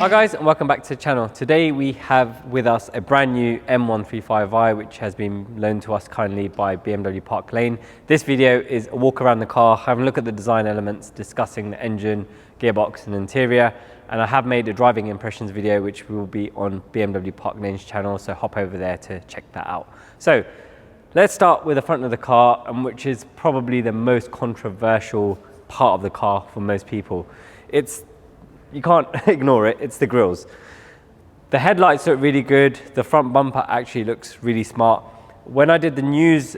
Hi guys, and welcome back to the channel. Today we have with us a brand new M135i which has been loaned to us kindly by BMW Park Lane. This video is a walk around the car, having a look at the design elements, discussing the engine, gearbox and interior, and I have made a driving impressions video which will be on BMW Park Lane's channel, so hop over there to check that out. So let's start with the front of the car, and which is probably the most controversial part of the car for most people. You can't ignore it, it's the grills. The headlights look really good, the front bumper actually looks really smart. When I did the news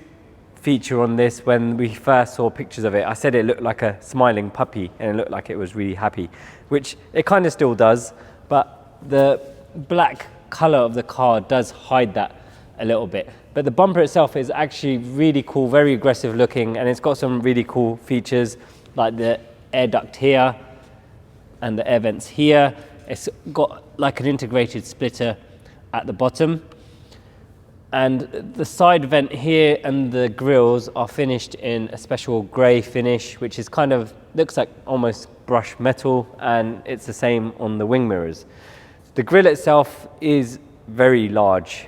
feature on this, when we first saw pictures of it, I said it looked like a smiling puppy and it looked like it was really happy, which it kind of still does, but the black color of the car does hide that a little bit. But the bumper itself is actually really cool, very aggressive looking, and it's got some really cool features like the air duct here and the air vents here. It's got like an integrated splitter at the bottom, and the side vent here and the grills are finished in a special grey finish, which is kind of looks like almost brushed metal, and it's the same on the wing mirrors. The grille itself is very large.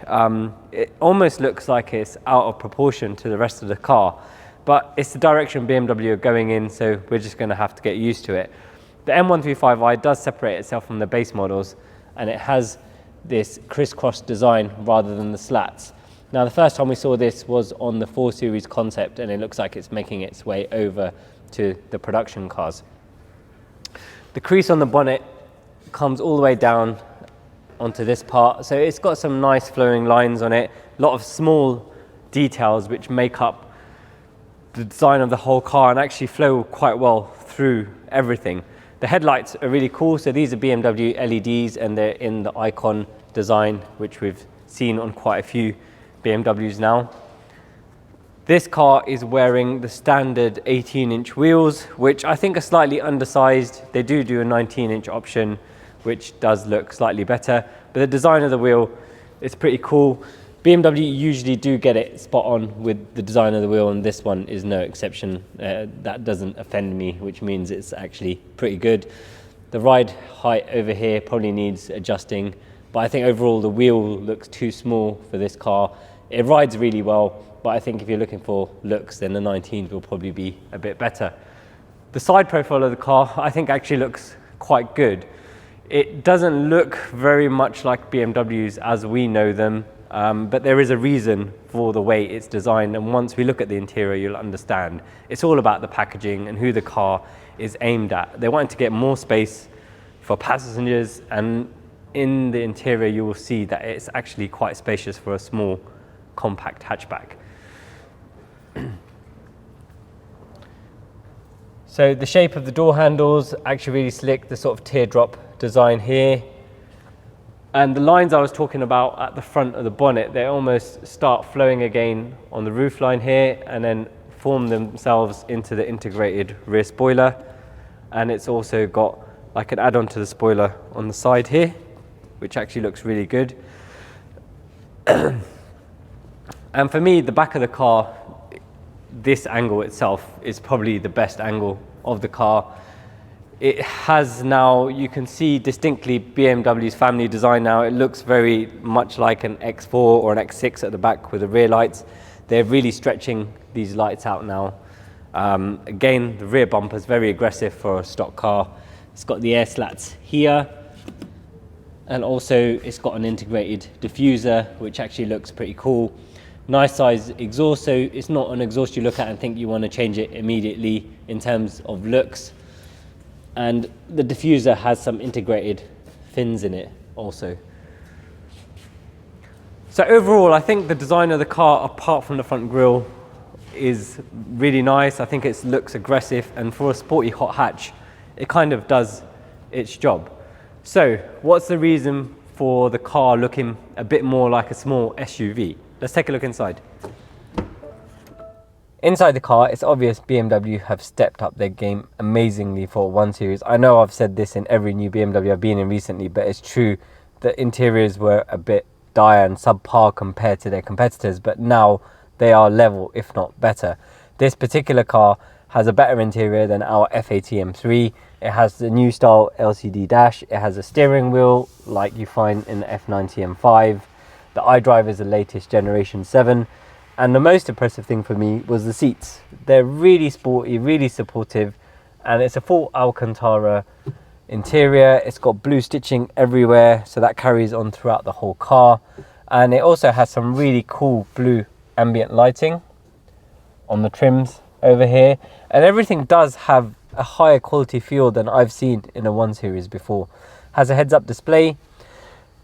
It almost looks like it's out of proportion to the rest of the car, but it's the direction BMW are going in, so we're just going to have to get used to it. The M135i does separate itself from the base models, and it has this crisscross design rather than the slats. Now, the first time we saw this was on the 4 Series concept, and it looks like it's making its way over to the production cars. The crease on the bonnet comes all the way down onto this part, so it's got some nice flowing lines on it, a lot of small details which make up the design of the whole car and actually flow quite well through everything. The headlights are really cool, so these are BMW LEDs and they're in the icon design, which we've seen on quite a few BMWs now. This car is wearing the standard 18-inch wheels, which I think are slightly undersized. They do a 19-inch option, which does look slightly better, but the design of the wheel is pretty cool. BMW usually do get it spot on with the design of the wheel, and this one is no exception. That doesn't offend me, which means it's actually pretty good. The ride height over here probably needs adjusting, but I think overall the wheel looks too small for this car. It rides really well, but I think if you're looking for looks, then the 19s will probably be a bit better. The side profile of the car I think actually looks quite good. It doesn't look very much like BMWs as we know them, but there is a reason for the way it's designed, and once we look at the interior you'll understand. It's all about the packaging and who the car is aimed at. They wanted to get more space for passengers, and in the interior you will see that it's actually quite spacious for a small compact hatchback. So the shape of the door handles actually really slick, the sort of teardrop design here. And the lines I was talking about at the front of the bonnet, they almost start flowing again on the roofline here and then form themselves into the integrated rear spoiler. And it's also got like an add-on to the spoiler on the side here, which actually looks really good. And for me, the back of the car, this angle itself is probably the best angle of the car. It has now, you can see distinctly BMW's family design now. It looks very much like an X4 or an X6 at the back with the rear lights. They're really stretching these lights out now. Again, the rear bumper is very aggressive for a stock car. It's got the air slats here, and also it's got an integrated diffuser, which actually looks pretty cool. Nice size exhaust, so it's not an exhaust you look at and think you want to change it immediately in terms of looks. And the diffuser has some integrated fins in it also. So overall, I think the design of the car, apart from the front grille, is really nice. I think it looks aggressive, and for a sporty hot hatch, it kind of does its job. So what's the reason for the car looking a bit more like a small SUV? Let's take a look inside. Inside the car, it's obvious BMW have stepped up their game amazingly for 1 Series. I know I've said this in every new BMW I've been in recently, but it's true. The interiors were a bit dire and subpar compared to their competitors, but now they are level, if not better. This particular car has a better interior than our F40 M3. It has the new style LCD dash. It has a steering wheel like you find in the F90 M5. The iDrive is the latest generation 7. And the most impressive thing for me was the seats. They're really sporty, really supportive, and it's a full Alcantara interior. It's got blue stitching everywhere, so that carries on throughout the whole car. And it also has some really cool blue ambient lighting on the trims over here. And everything does have a higher quality feel than I've seen in a 1 Series before. Has a heads-up display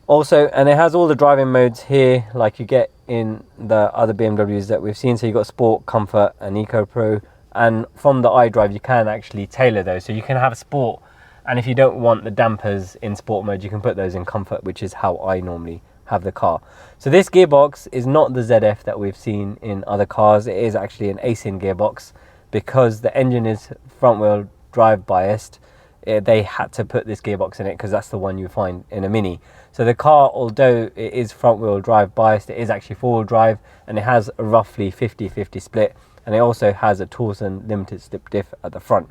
also, and it has all the driving modes here like you get in the other BMWs that we've seen. So you've got Sport, Comfort and Eco Pro, and from the iDrive you can actually tailor those. So you can have Sport, and if you don't want the dampers in Sport mode, you can put those in Comfort, which is how I normally have the car. So this gearbox is not the ZF that we've seen in other cars. It is actually an ACIN gearbox because the engine is front wheel drive biased. They had to put this gearbox in it because that's the one you find in a Mini. So the car, although it is front wheel drive biased, it is actually 4-wheel drive, and it has a roughly 50-50 split, and it also has a Torsen limited slip diff at the front.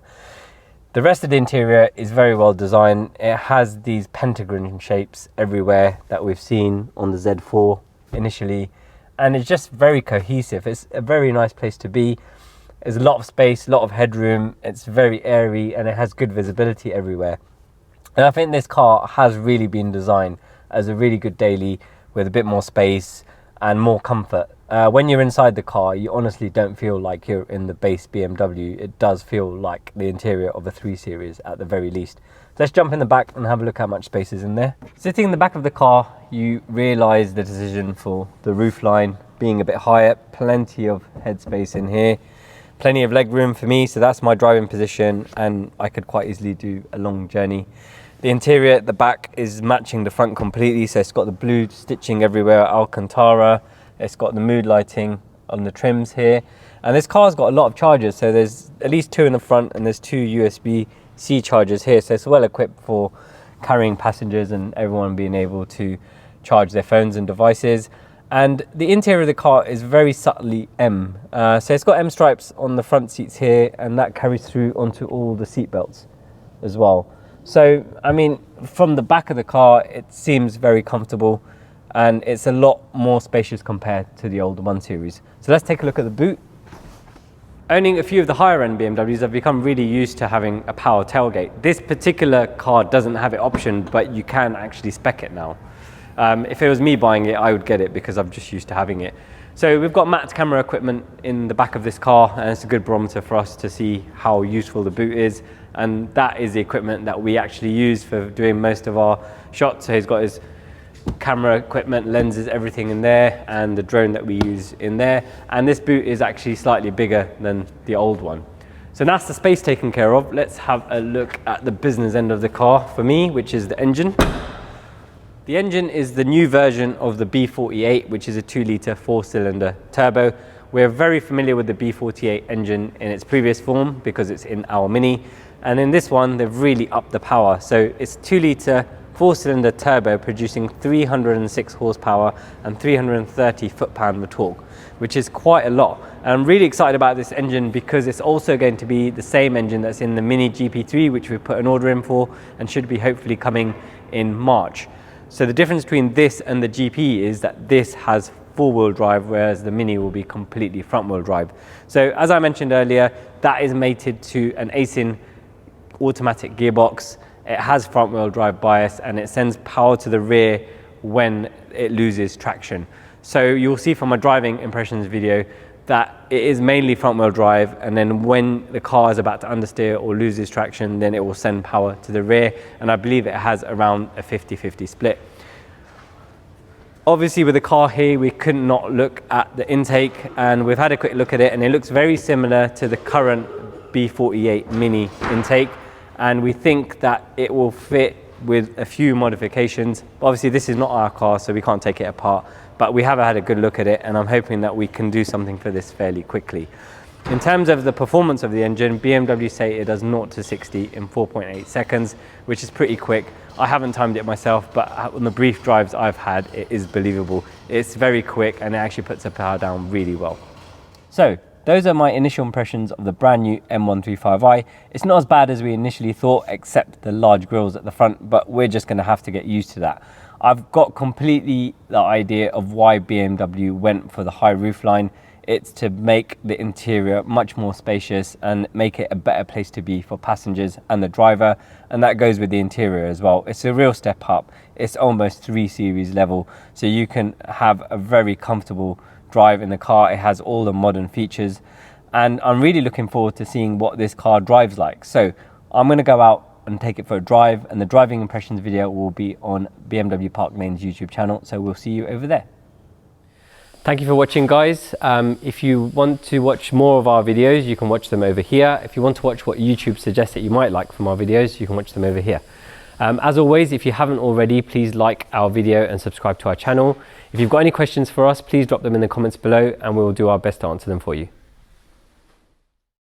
The rest of the interior is very well designed. It has these pentagon shapes everywhere that we've seen on the Z4 initially, and it's just very cohesive. It's a very nice place to be. There's a lot of space, a lot of headroom. It's very airy, and it has good visibility everywhere. And I think this car has really been designed as a really good daily with a bit more space and more comfort. When you're inside the car, you honestly don't feel like you're in the base BMW. It does feel like the interior of a 3 Series at the very least. Let's jump in the back and have a look how much space is in there. Sitting in the back of the car, you realize the decision for the roofline being a bit higher. Plenty of headspace in here. Plenty of leg room for me, so that's my driving position, and I could quite easily do a long journey. The interior at the back is matching the front completely, so it's got the blue stitching everywhere, Alcantara. It's got the mood lighting on the trims here, and this car's got a lot of chargers. So there's at least 2 in the front, and there's 2 USB-C chargers here, so it's well equipped for carrying passengers and everyone being able to charge their phones and devices. And the interior of the car is very subtly M. So it's got M stripes on the front seats here, and that carries through onto all the seat belts as well. So, I mean, from the back of the car, it seems very comfortable, and it's a lot more spacious compared to the old 1 Series. So let's take a look at the boot. Owning a few of the higher end BMWs, I've become really used to having a power tailgate. This particular car doesn't have it optioned, but you can actually spec it now. If it was me buying it, I would get it because I'm just used to having it. So we've got matte camera equipment in the back of this car, and it's a good barometer for us to see how useful the boot is. And that is the equipment that we actually use for doing most of our shots. So he's got his camera equipment, lenses, everything in there, and the drone that we use in there. And this boot is actually slightly bigger than the old one. So that's the space taken care of. Let's have a look at the business end of the car for me, which is the engine. The engine is the new version of the B48, which is a 2-litre 4-cylinder turbo. We're very familiar with the B48 engine in its previous form because it's in our Mini. And in this one, they've really upped the power. So it's 2-litre 4-cylinder turbo producing 306 horsepower and 330 foot-pound of torque, which is quite a lot. And I'm really excited about this engine because it's also going to be the same engine that's in the Mini GP3, which we put an order in for and should be hopefully coming in March. So the difference between this and the GP is that this has 4-wheel drive, whereas the Mini will be completely front-wheel drive. So as I mentioned earlier, that is mated to an ACIN automatic gearbox. It has front-wheel drive bias, and it sends power to the rear when it loses traction. So you'll see from my driving impressions video that it is mainly front-wheel drive, and then when the car is about to understeer or loses traction, then it will send power to the rear, and I believe it has around a 50-50 split. Obviously with the car here, we could not look at the intake, and we've had a quick look at it, and it looks very similar to the current B48 Mini intake, and we think that it will fit with a few modifications. Obviously this is not our car, so we can't take it apart, but we have had a good look at it, and I'm hoping that we can do something for this fairly quickly. In terms of the performance of the engine, BMW say it does 0 to 60 in 4.8 seconds, which is pretty quick. I haven't timed it myself, but on the brief drives I've had, it is believable. It's very quick, and it actually puts the power down really well. So those are my initial impressions of the brand new M135i. It's not as bad as we initially thought, except the large grills at the front, but we're just going to have to get used to that. I've got completely the idea of why BMW went for the high roofline. It's to make the interior much more spacious and make it a better place to be for passengers and the driver, and that goes with the interior as well. It's a real step up. It's almost 3 Series level, so you can have a very comfortable drive in the car. It has all the modern features, and I'm really looking forward to seeing what this car drives like. So I'm going to go out and take it for a drive, and the driving impressions video will be on BMW Park Lane's YouTube channel, so we'll see you over there. Thank you for watching, guys. If you want to watch more of our videos, you can watch them over here. If you want to watch what YouTube suggests that you might like from our videos, you can watch them over here. As always, if you haven't already, please like our video and subscribe to our channel. If you've got any questions for us, please drop them in the comments below and we'll do our best to answer them for you.